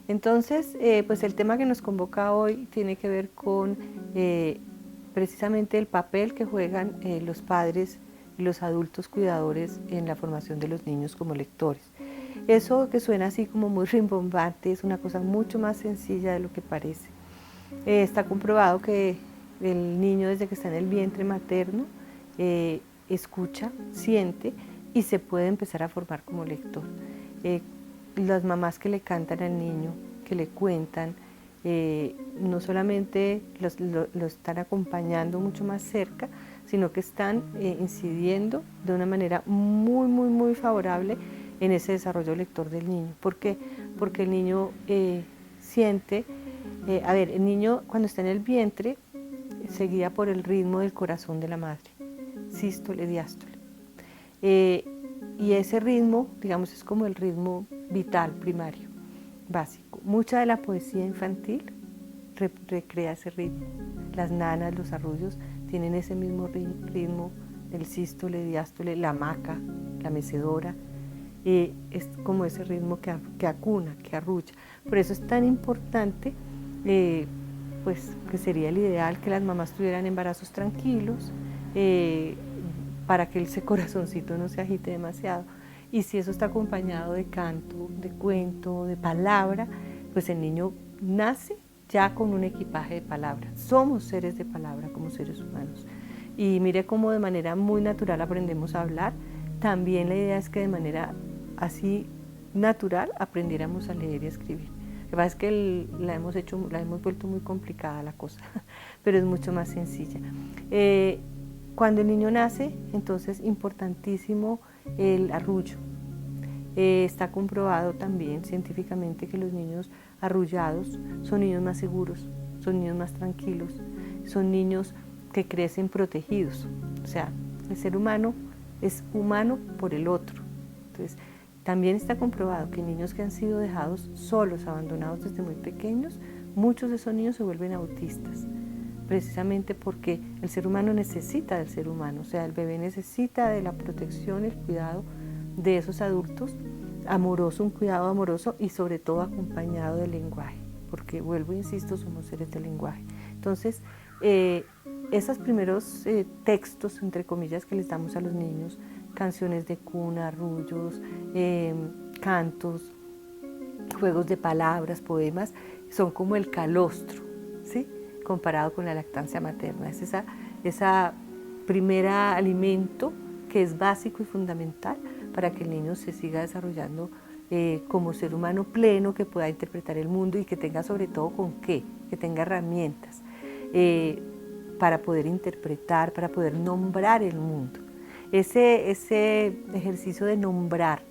Entonces, pues el tema que nos convoca hoy tiene que ver con precisamente el papel que juegan los padres y los adultos cuidadores en la formación de los niños como lectores. Eso que suena así como muy rimbombante es una cosa mucho más sencilla de lo que parece. Está comprobado que el niño desde que está en el vientre materno escucha, siente y se puede empezar a formar como lector. Las mamás que le cantan al niño, que le cuentan, no solamente lo están acompañando mucho más cerca, sino que están incidiendo de una manera muy favorable en ese desarrollo lector del niño. ¿Por qué? Porque el niño siente, el niño cuando está en el vientre se guía por el ritmo del corazón de la madre, sístole, diástole. Y ese ritmo, digamos, es como el ritmo vital, primario, básico. Mucha de la poesía infantil recrea ese ritmo. Las nanas, los arrullos tienen ese mismo ritmo, el sístole, diástole, la hamaca, la mecedora. Es como ese ritmo que acuna, que arrulla. Por eso es tan importante, pues que sería el ideal que las mamás tuvieran embarazos tranquilos, para que ese corazoncito no se agite demasiado. Y si eso está acompañado de canto, de cuento, de palabra, pues el niño nace ya con un equipaje de palabra. Somos seres de palabra como seres humanos. Y mire cómo de manera muy natural aprendemos a hablar. También la idea es que de manera así natural aprendiéramos a leer y a escribir. Lo que pasa es que la hemos vuelto muy complicada la cosa, pero es mucho más sencilla. Cuando el niño nace, entonces importantísimo el arrullo. Está comprobado también científicamente que los niños arrullados son niños más seguros, son niños más tranquilos, son niños que crecen protegidos. O sea, el ser humano es humano por el otro. Entonces, también está comprobado que niños que han sido dejados solos, abandonados desde muy pequeños, muchos de esos niños se vuelven autistas, precisamente porque el ser humano necesita del ser humano, o sea, el bebé necesita de la protección, el cuidado de esos adultos, amoroso, un cuidado amoroso y sobre todo acompañado del lenguaje, porque vuelvo e insisto, somos seres de lenguaje. Entonces, esos primeros textos, entre comillas, que les damos a los niños, canciones de cuna, arrullos, cantos, juegos de palabras, poemas, son como el calostro, ¿sí?, comparado con la lactancia materna. Es esa primera alimento que es básico y fundamental para que el niño se siga desarrollando como ser humano pleno, que pueda interpretar el mundo y que tenga sobre todo con qué, que tenga herramientas para poder interpretar, para poder nombrar el mundo. Ese ejercicio de nombrar,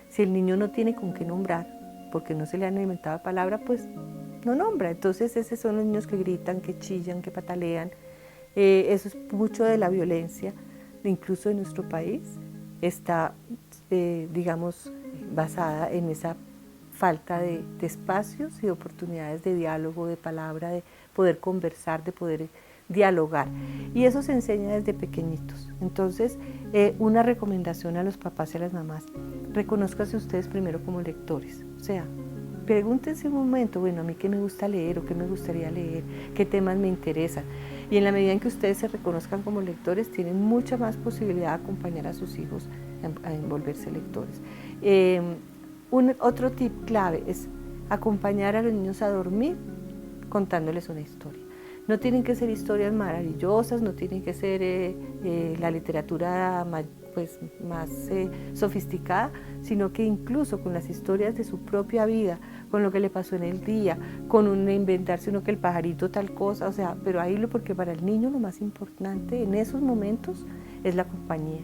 si el niño no tiene con qué nombrar, porque no se le han alimentado palabra, pues no nombra. Entonces esos son los niños que gritan, que chillan, que patalean. Eso es mucho de la violencia, incluso en nuestro país, está, digamos, basada en esa falta de espacios y de oportunidades de diálogo, de palabra, de poder conversar, de poder dialogar. Y eso se enseña desde pequeñitos. Entonces, una recomendación a los papás y a las mamás: reconózcanse ustedes primero como lectores. O sea, pregúntense un momento, bueno, a mí qué me gusta leer o qué me gustaría leer, qué temas me interesan. Y en la medida en que ustedes se reconozcan como lectores, tienen mucha más posibilidad de acompañar a sus hijos a volverse lectores. Otro tip clave es acompañar a los niños a dormir contándoles una historia. No tienen que ser historias maravillosas, no tienen que ser la literatura más sofisticada, sino que incluso con las historias de su propia vida, con lo que le pasó en el día, con inventarse uno que el pajarito tal cosa, o sea, pero ahí porque para el niño lo más importante en esos momentos es la compañía,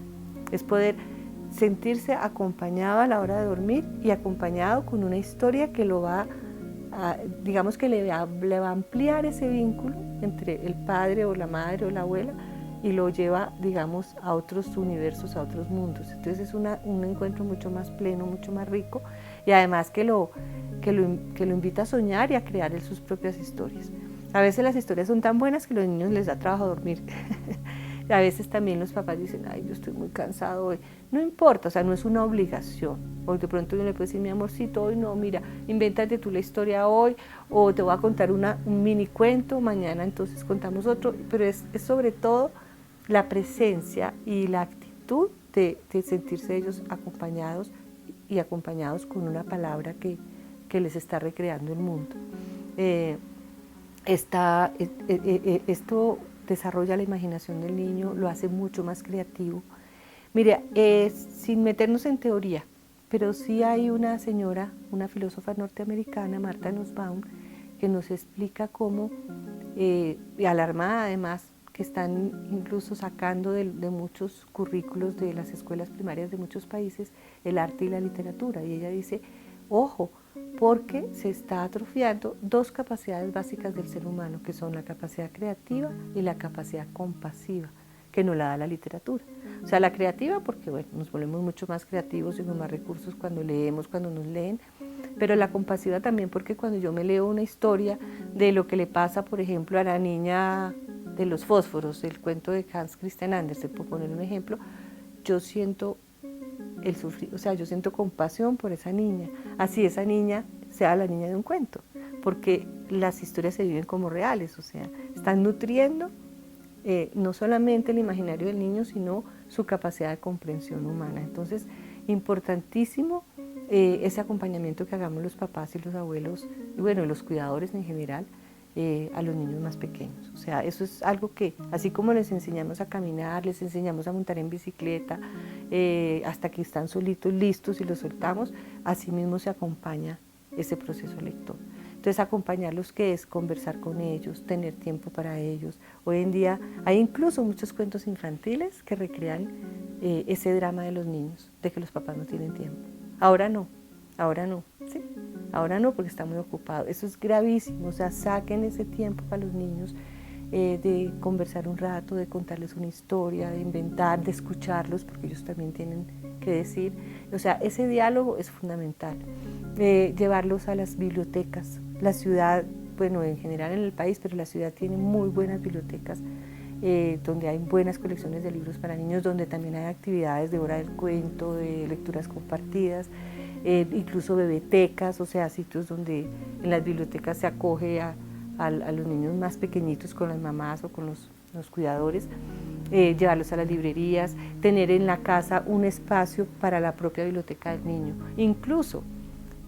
es poder sentirse acompañado a la hora de dormir y acompañado con una historia que lo va digamos que le va a ampliar ese vínculo entre el padre o la madre o la abuela y lo lleva, digamos, a otros universos, a otros mundos. Entonces es un encuentro mucho más pleno, mucho más rico, y además que lo invita a soñar y a crear sus propias historias. A veces las historias son tan buenas que a los niños les da trabajo dormir. A veces también los papás dicen, ay, yo estoy muy cansado hoy. No importa, o sea, no es una obligación. O de pronto uno le puede decir, mi amorcito, hoy no, mira, invéntate tú la historia hoy, o te voy a contar un mini cuento, mañana entonces contamos otro, pero es sobre todo la presencia y la actitud de sentirse ellos acompañados y acompañados con una palabra que les está recreando el mundo. Esto desarrolla la imaginación del niño, lo hace mucho más creativo. Mire, sin meternos en teoría, pero sí hay una señora, una filósofa norteamericana, Martha Nussbaum, que nos explica cómo, y alarmada además, que están incluso sacando de muchos currículos de las escuelas primarias de muchos países el arte y la literatura. Y ella dice, ojo, porque se está atrofiando dos capacidades básicas del ser humano, que son la capacidad creativa y la capacidad compasiva, que no la da la literatura. O sea, la creativa porque bueno, nos volvemos mucho más creativos y con más recursos cuando leemos, cuando nos leen, pero la compasiva también porque cuando yo me leo una historia de lo que le pasa, por ejemplo, a la niña de los fósforos, el cuento de Hans Christian Andersen, por poner un ejemplo, yo siento yo siento compasión por esa niña, así esa niña sea la niña de un cuento, porque las historias se viven como reales, o sea, están nutriendo no solamente el imaginario del niño, sino su capacidad de comprensión humana. Entonces, importantísimo ese acompañamiento que hagamos los papás y los abuelos, y bueno, los cuidadores en general, a los niños más pequeños. O sea, eso es algo que, así como les enseñamos a caminar, les enseñamos a montar en bicicleta, hasta que están solitos, listos y los soltamos, así mismo se acompaña ese proceso lector. Entonces, acompañarlos, ¿qué es? Conversar con ellos, tener tiempo para ellos. Hoy en día hay incluso muchos cuentos infantiles que recrean ese drama de los niños, de que los papás no tienen tiempo. Ahora no, ¿sí? Ahora no, porque está muy ocupado. Eso es gravísimo, o sea, saquen ese tiempo para los niños, de conversar un rato, de contarles una historia, de inventar, de escucharlos, porque ellos también tienen que decir. O sea, ese diálogo es fundamental. Llevarlos a las bibliotecas. La ciudad, bueno, en general en el país, pero la ciudad tiene muy buenas bibliotecas, donde hay buenas colecciones de libros para niños, donde también hay actividades de hora del cuento, de lecturas compartidas, incluso bebetecas, o sea, sitios donde en las bibliotecas se acoge a los niños más pequeñitos con las mamás o con los cuidadores, llevarlos a las librerías, tener en la casa un espacio para la propia biblioteca del niño. Incluso,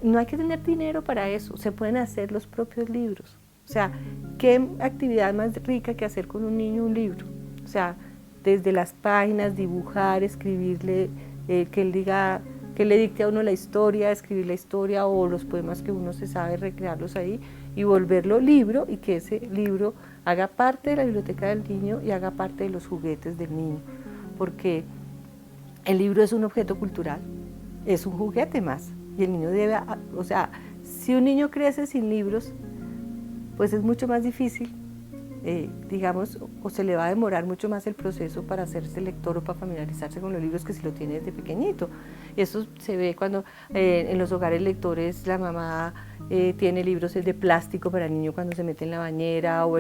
no hay que tener dinero para eso, se pueden hacer los propios libros. O sea, ¿qué actividad más rica que hacer con un niño un libro? O sea, desde las páginas, dibujar, escribirle, que él diga, que le dicte a uno la historia, escribir la historia o los poemas que uno se sabe, recrearlos ahí y volverlo libro, y que ese libro haga parte de la biblioteca del niño y haga parte de los juguetes del niño, porque el libro es un objeto cultural, es un juguete más, y el niño debe, o sea, si un niño crece sin libros, pues es mucho más difícil, digamos, o se le va a demorar mucho más el proceso para hacerse lector o para familiarizarse con los libros que si lo tiene desde pequeñito. Eso se ve cuando en los hogares lectores la mamá tiene libros de plástico para el niño cuando se mete en la bañera, o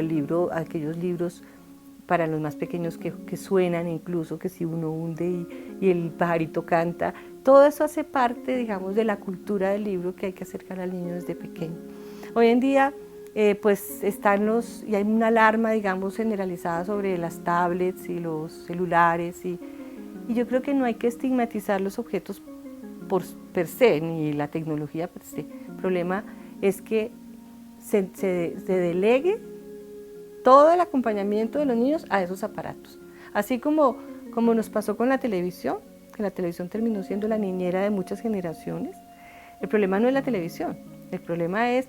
aquellos libros para los más pequeños que suenan incluso, que si uno hunde y el pajarito canta. Todo eso hace parte, digamos, de la cultura del libro que hay que acercar al niño desde pequeño. Hoy en día, pues y hay una alarma, digamos, generalizada sobre las tablets y los celulares, y yo creo que no hay que estigmatizar los objetos per se, ni la tecnología per se. El problema es que se delegue todo el acompañamiento de los niños a esos aparatos. Así como nos pasó con la televisión, que la televisión terminó siendo la niñera de muchas generaciones. El problema no es la televisión, el problema es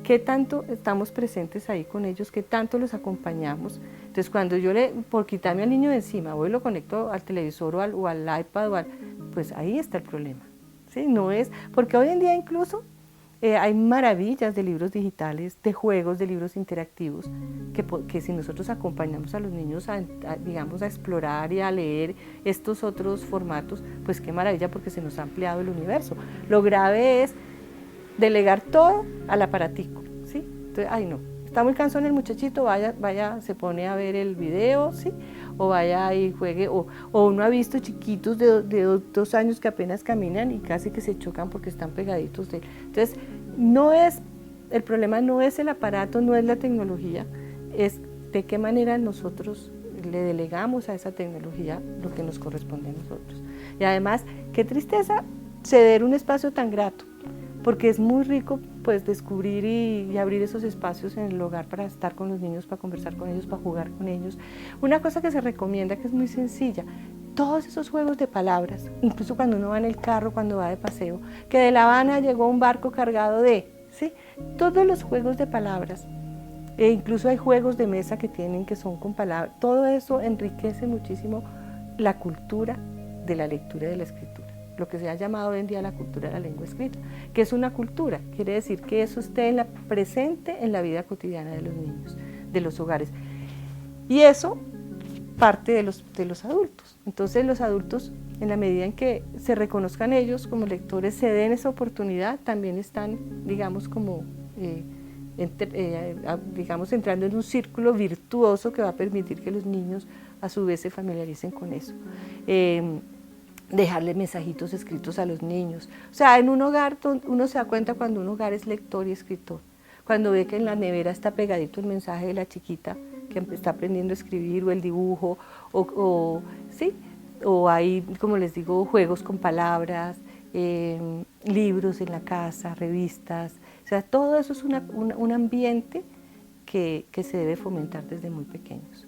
qué tanto estamos presentes ahí con ellos, qué tanto los acompañamos. Entonces, cuando yo por quitarme al niño de encima, voy y lo conecto al televisor o al iPad, pues ahí está el problema. ¿Sí? No es, porque hoy en día incluso hay maravillas de libros digitales, de juegos, de libros interactivos, que si nosotros acompañamos a los niños digamos, a explorar y a leer estos otros formatos, pues qué maravilla, porque se nos ha ampliado el universo. Lo grave es delegar todo al aparatico, ¿sí? Entonces, ay no, está muy cansón el muchachito, vaya, se pone a ver el video, ¿sí? O vaya y juegue, o uno ha visto chiquitos de 2 años que apenas caminan y casi que se chocan porque están pegaditos de él. Entonces, el problema no es el aparato, no es la tecnología, es de qué manera nosotros le delegamos a esa tecnología lo que nos corresponde a nosotros. Y además, qué tristeza ceder un espacio tan grato, porque es muy rico pues descubrir y abrir esos espacios en el hogar para estar con los niños, para conversar con ellos, para jugar con ellos. Una cosa que se recomienda, que es muy sencilla, todos esos juegos de palabras, incluso cuando uno va en el carro, cuando va de paseo, que de La Habana llegó un barco cargado de, ¿sí? Todos los juegos de palabras, e incluso hay juegos de mesa que son con palabras, todo eso enriquece muchísimo la cultura de la lectura y de la escritura, lo que se ha llamado hoy en día la cultura de la lengua escrita, que es una cultura, quiere decir que eso esté presente en la vida cotidiana de los niños, de los hogares. Y eso parte de los adultos. Entonces los adultos, en la medida en que se reconozcan ellos como lectores, se den esa oportunidad, también están, digamos, entrando en un círculo virtuoso que va a permitir que los niños a su vez se familiaricen con eso. Dejarle mensajitos escritos a los niños. O sea, en un hogar, uno se da cuenta cuando un hogar es lector y escritor. Cuando ve que en la nevera está pegadito el mensaje de la chiquita que está aprendiendo a escribir, o el dibujo, ¿sí? O hay, como les digo, juegos con palabras, libros en la casa, revistas. O sea, todo eso es un ambiente que se debe fomentar desde muy pequeños.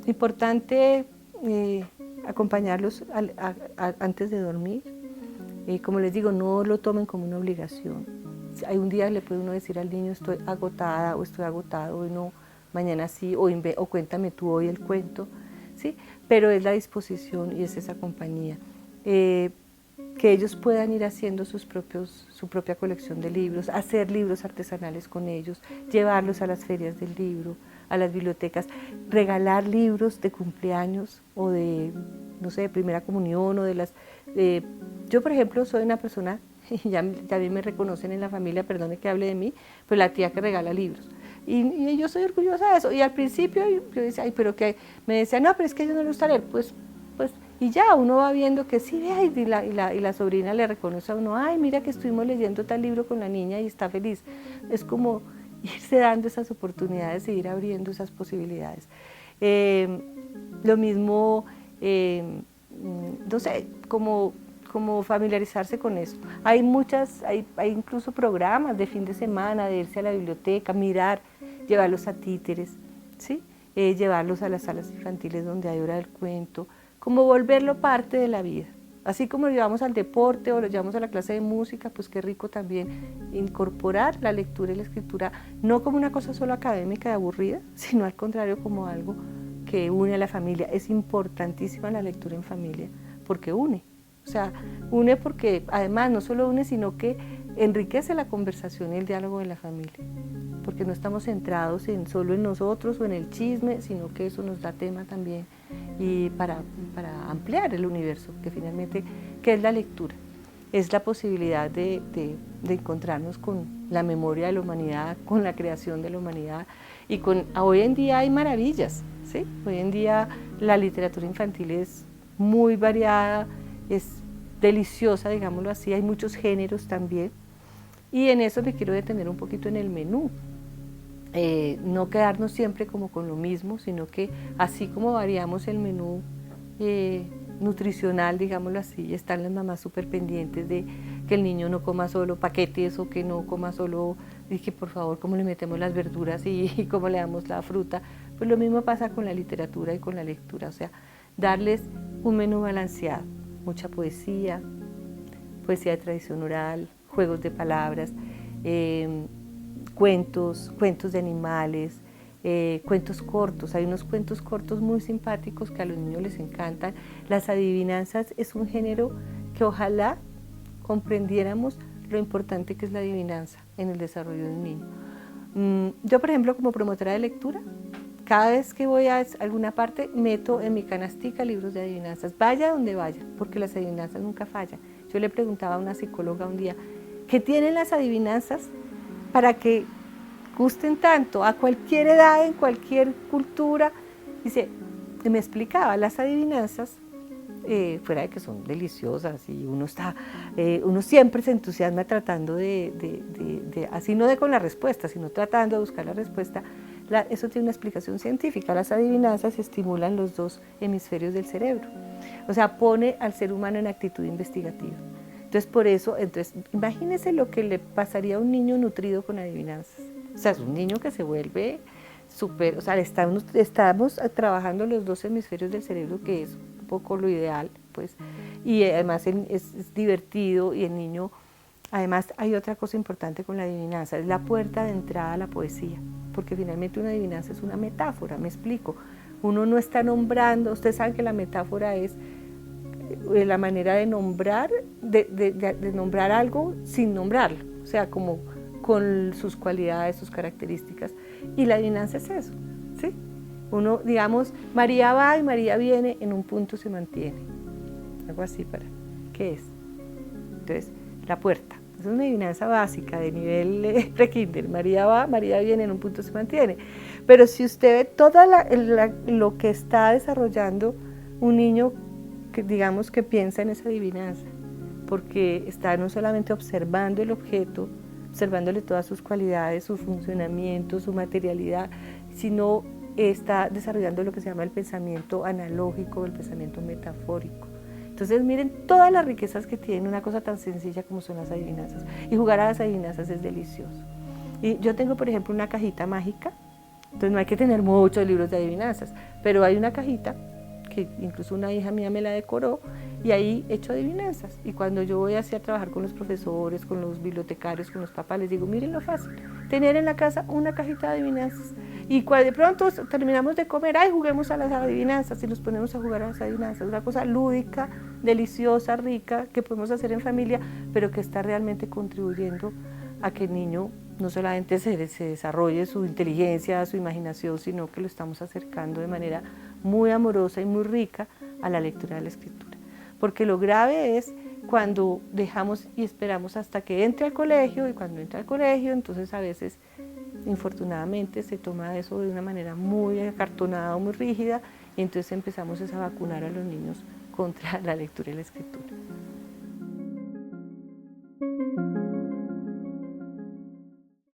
Importante acompañarlos antes de dormir. Como les digo, no lo tomen como una obligación. Hay un día le puede uno decir al niño, estoy agotada o estoy agotado, hoy no, mañana sí, o cuéntame tú hoy el cuento, ¿sí? Pero es la disposición y es esa compañía. Que ellos puedan ir haciendo su propia colección de libros, hacer libros artesanales con ellos, llevarlos a las ferias del libro, a las bibliotecas, regalar libros de cumpleaños o de, no sé, de primera comunión o de las... yo, por ejemplo, soy una persona, y ya también me reconocen en la familia, perdone que hable de mí, pues la tía que regala libros. Y yo soy orgullosa de eso. Y al principio yo decía, ay, pero que me decía, no, pero es que yo no le gusta leer, pues, y ya uno va viendo que sí, y la sobrina le reconoce a uno, ay, mira que estuvimos leyendo tal libro con la niña y está feliz. Es como irse dando esas oportunidades e ir abriendo esas posibilidades. Lo mismo, no sé, como familiarizarse con eso. Hay incluso programas de fin de semana, de irse a la biblioteca, mirar, llevarlos a títeres, ¿sí? Llevarlos a las salas infantiles donde hay hora del cuento, como volverlo parte de la vida. Así como lo llevamos al deporte o lo llevamos a la clase de música, pues qué rico también incorporar la lectura y la escritura, no como una cosa solo académica y aburrida, sino al contrario como algo que une a la familia. Es importantísima la lectura en familia porque une. O sea, une porque además no solo une, sino que enriquece la conversación y el diálogo de la familia. Porque no estamos centrados solo en nosotros o en el chisme, sino que eso nos da tema también y para ampliar el universo, que finalmente, ¿qué es la lectura? Es la posibilidad de encontrarnos con la memoria de la humanidad, con la creación de la humanidad y hoy en día hay maravillas, ¿sí? Hoy en día la literatura infantil es muy variada, es deliciosa, digámoslo así, hay muchos géneros también y en eso me quiero detener un poquito en el menú. No quedarnos siempre como con lo mismo, sino que así como variamos el menú nutricional, digámoslo así, están las mamás súper pendientes de que el niño no coma solo paquetes o que no coma solo, y que por favor cómo le metemos las verduras y cómo le damos la fruta. Pues lo mismo pasa con la literatura y con la lectura, o sea, darles un menú balanceado, mucha poesía, poesía de tradición oral, juegos de palabras, cuentos de animales, cuentos cortos. Hay unos cuentos cortos muy simpáticos que a los niños les encantan. Las adivinanzas es un género que ojalá comprendiéramos lo importante que es la adivinanza en el desarrollo de un niño. Yo, por ejemplo, como promotora de lectura, cada vez que voy a alguna parte, meto en mi canastica libros de adivinanzas, vaya donde vaya, porque las adivinanzas nunca fallan. Yo le preguntaba a una psicóloga un día, ¿qué tienen las adivinanzas para que gusten tanto, a cualquier edad, en cualquier cultura. Dice, me explicaba, las adivinanzas, fuera de que son deliciosas y uno siempre se entusiasma tratando así no de con la respuesta, sino tratando de buscar la respuesta. Eso tiene una explicación científica. Las adivinanzas estimulan los dos hemisferios del cerebro. O sea, pone al ser humano en actitud investigativa. Entonces, por eso, imagínese lo que le pasaría a un niño nutrido con adivinanzas. O sea, es un niño que se vuelve súper, o sea, estamos trabajando los dos hemisferios del cerebro, que es un poco lo ideal, pues, y además es divertido y el niño, además hay otra cosa importante con la adivinanza, es la puerta de entrada a la poesía, porque finalmente una adivinanza es una metáfora, me explico, uno no está nombrando, ustedes saben que la metáfora es la manera de nombrar, de nombrar algo sin nombrarlo, o sea, como con sus cualidades, sus características, y la adivinanza es eso, ¿sí? Uno, digamos, María va y María viene, en un punto se mantiene, algo así ¿qué es? Entonces, la puerta, es una adivinanza básica de nivel pre-kinder, María va, María viene, en un punto se mantiene, pero si usted ve todo lo que está desarrollando un niño, digamos que piensa en esa adivinanza, porque está no solamente observando el objeto, observándole todas sus cualidades, su funcionamiento, su materialidad, sino está desarrollando lo que se llama el pensamiento analógico, el pensamiento metafórico. Entonces miren todas las riquezas que tiene una cosa tan sencilla como son las adivinanzas. Y jugar a las adivinanzas es delicioso. Y yo tengo, por ejemplo, una cajita mágica, entonces no hay que tener muchos libros de adivinanzas, pero hay una cajita que incluso una hija mía me la decoró, y ahí he hecho adivinanzas. Y cuando yo voy así a trabajar con los profesores, con los bibliotecarios, con los papás, les digo, miren lo fácil, tener en la casa una cajita de adivinanzas. Y cuando de pronto terminamos de comer, ay, juguemos a las adivinanzas, y nos ponemos a jugar a las adivinanzas. Una cosa lúdica, deliciosa, rica, que podemos hacer en familia, pero que está realmente contribuyendo a que el niño no solamente se desarrolle su inteligencia, su imaginación, sino que lo estamos acercando de manera muy amorosa y muy rica a la lectura de la escritura. Porque lo grave es cuando dejamos y esperamos hasta que entre al colegio, y cuando entra al colegio, entonces a veces, infortunadamente, se toma eso de una manera muy acartonada o muy rígida, y entonces empezamos a vacunar a los niños contra la lectura y la escritura.